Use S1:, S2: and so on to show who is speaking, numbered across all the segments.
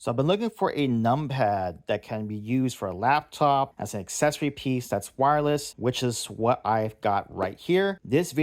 S1: So I've been looking for a numpad that can be used for a laptop as an accessory piece that's wireless, which is what I've got right here. This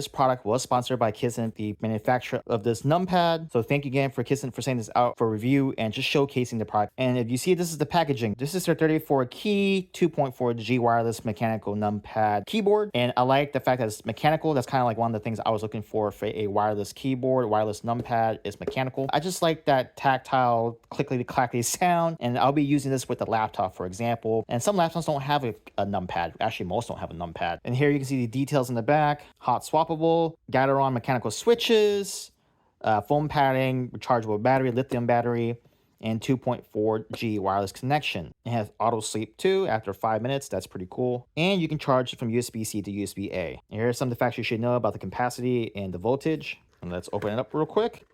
S1: product was sponsored by Kisnt, the manufacturer of this numpad. So thank you again for Kisnt for sending this out for review and just showcasing the product. And if you see, this is the packaging. This is their 34 key 2.4G wireless mechanical numpad keyboard. And I like the fact that it's mechanical. That's kind of like one of the things I was looking for a wireless keyboard. Wireless numpad is mechanical. I just like that tactile clickety clackety sound, and I'll be using this with the laptop, for example. And some laptops don't have a numpad. Actually, most don't have a numpad. And here you can see the details in the back: hot swappable, Gateron mechanical switches, foam padding, rechargeable battery, lithium battery, and 2.4G wireless connection. It has auto sleep too after 5 minutes. That's pretty cool. And you can charge it from USB-C to USB-A. And here are some of the facts you should know about the capacity and the voltage. And let's open it up real quick.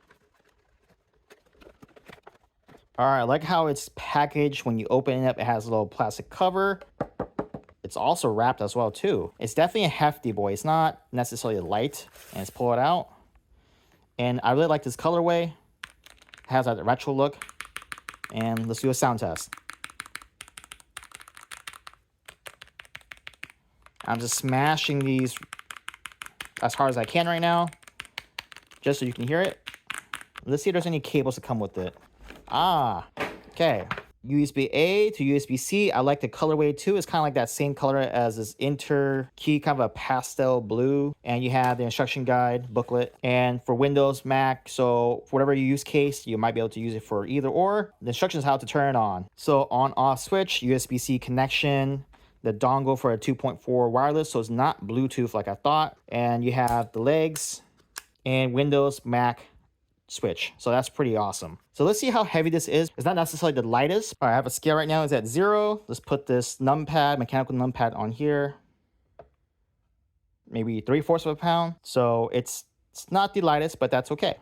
S1: All right, I like how it's packaged. When you open it up, it has a little plastic cover. It's also wrapped as well too. It's definitely a hefty boy. It's not necessarily light. And let's pull it out. And I really like this colorway. It has that retro look. And let's do a sound test. I'm just smashing these as hard as I can right now, just so you can hear it. Let's see if there's any cables that come with it. Okay. USB-A to USB-C. I like the colorway too. It's kind of like that same color as this Inter key, kind of a pastel blue. And you have the instruction guide booklet. And for Windows, Mac, so for whatever use case, you might be able to use it for either or. The instructions how to turn it on. So on-off switch, USB-C connection, the dongle for a 2.4 wireless, so it's not Bluetooth like I thought. And you have the legs and Windows, Mac, switch. So that's pretty awesome. So let's see how heavy this is. It's not necessarily the lightest. All right, I have a scale right now. It's at 0. Let's put this numpad, mechanical numpad on here. Maybe 3/4 of a pound. So it's not the lightest, but that's okay.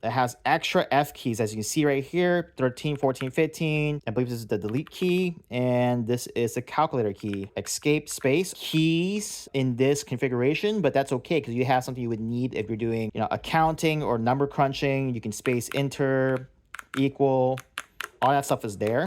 S1: It has extra F keys, as you can see right here, 13, 14, 15. I believe this is the delete key, and this is the calculator key. Escape space keys in this configuration, but that's okay because you have something you would need if you're doing, accounting or number crunching. You can space enter, equal, all that stuff is there.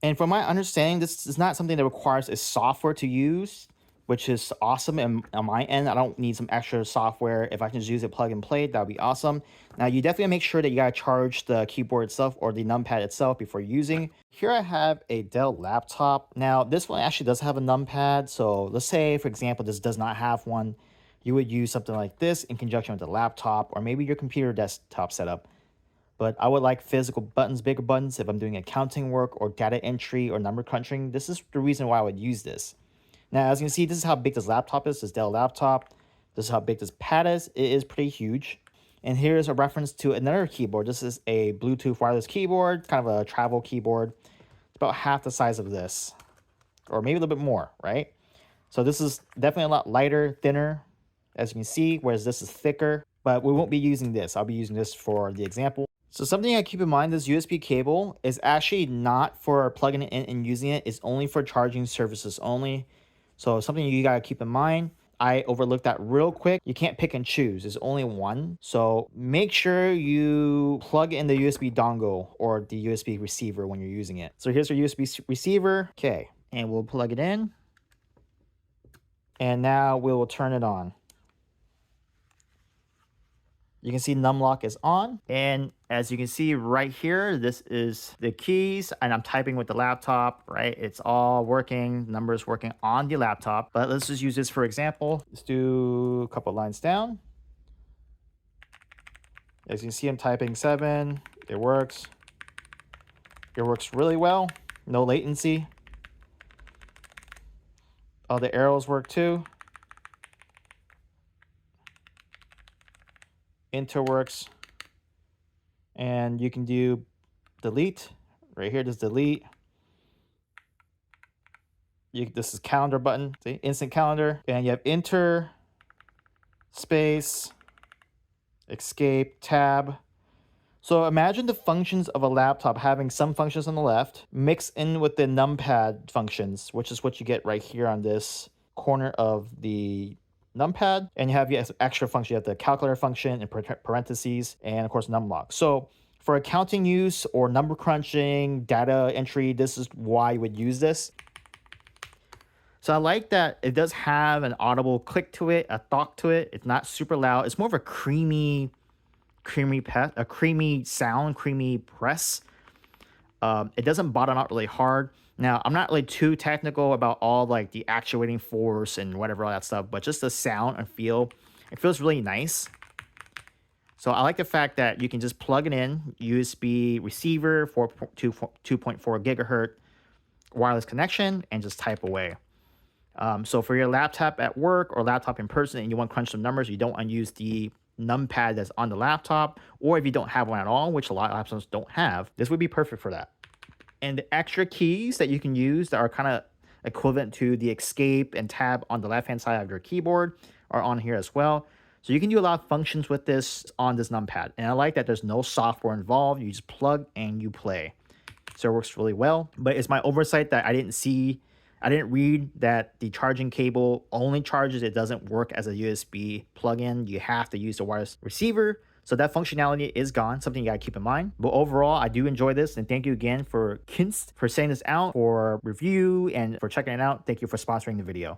S1: And from my understanding, this is not something that requires a software to use, which is awesome. And on my end, I don't need some extra software. If I can just use it plug and play, that would be awesome. Now, you definitely make sure that you got to charge the keyboard itself or the numpad itself before using. Here I have a Dell laptop. Now, this one actually does have a numpad. So let's say, for example, this does not have one. You would use something like this in conjunction with the laptop or maybe your computer desktop setup. But I would like physical buttons, bigger buttons, if I'm doing accounting work or data entry or number crunching. This is the reason why I would use this. Now, as you can see, this is how big this laptop is, this Dell laptop. This is how big this pad is. It is pretty huge. And here's a reference to another keyboard. This is a Bluetooth wireless keyboard, kind of a travel keyboard. It's about half the size of this, or maybe a little bit more, right? So this is definitely a lot lighter, thinner, as you can see, whereas this is thicker. But we won't be using this. I'll be using this for the example. So something I keep in mind, this USB cable is actually not for plugging it in and using it. It's only for charging services only. So something you gotta keep in mind. I overlooked that real quick. You can't pick and choose. There's only one. So make sure you plug in the USB dongle or the USB receiver when you're using it. So here's your USB receiver. Okay, and we'll plug it in. And now we will turn it on. You can see Numlock is on. And as you can see right here, this is the keys. And I'm typing with the laptop, right? It's all working. Numbers working on the laptop. But let's just use this for example. Let's do a couple lines down. As you can see, I'm typing 7. It works. It works really well. No latency. All the arrows work too. Enter works. And you can do delete. Right here, just delete. This is calendar button. See, instant calendar. And you have enter, space, escape, tab. So imagine the functions of a laptop having some functions on the left mixed in with the numpad functions, which is what you get right here on this corner of the numpad. And you have extra function. You have the calculator function in parentheses and of course numlock. So For accounting use or number crunching, data entry, this is why you would use this. So I like that it does have an audible click to it, a thok to it. It's not super loud. It's more of a creamy sound, creamy press. It doesn't bottom out really hard. Now, I'm not really too technical about all like the actuating force and whatever all that stuff, but just the sound and feel, it feels really nice. So I like the fact that you can just plug it in, USB receiver, 2.4 gigahertz wireless connection, and just type away. So for your laptop at work or laptop in person and you want to crunch some numbers, you don't want to use the numpad that's on the laptop, or if you don't have one at all, which a lot of laptops don't have, this would be perfect for that. And the extra keys that you can use that are kind of equivalent to the escape and tab on the left-hand side of your keyboard are on here as well. So you can do a lot of functions with this on this numpad. And I like that there's no software involved. You just plug and you play. So it works really well. But it's my oversight that I didn't read that the charging cable only charges. It doesn't work as a USB plug-in. You have to use the wireless receiver. So that functionality is gone, something you gotta keep in mind. But overall, I do enjoy this, and thank you again for Kisnt for sending this out for review and for checking it out. Thank you for sponsoring the video.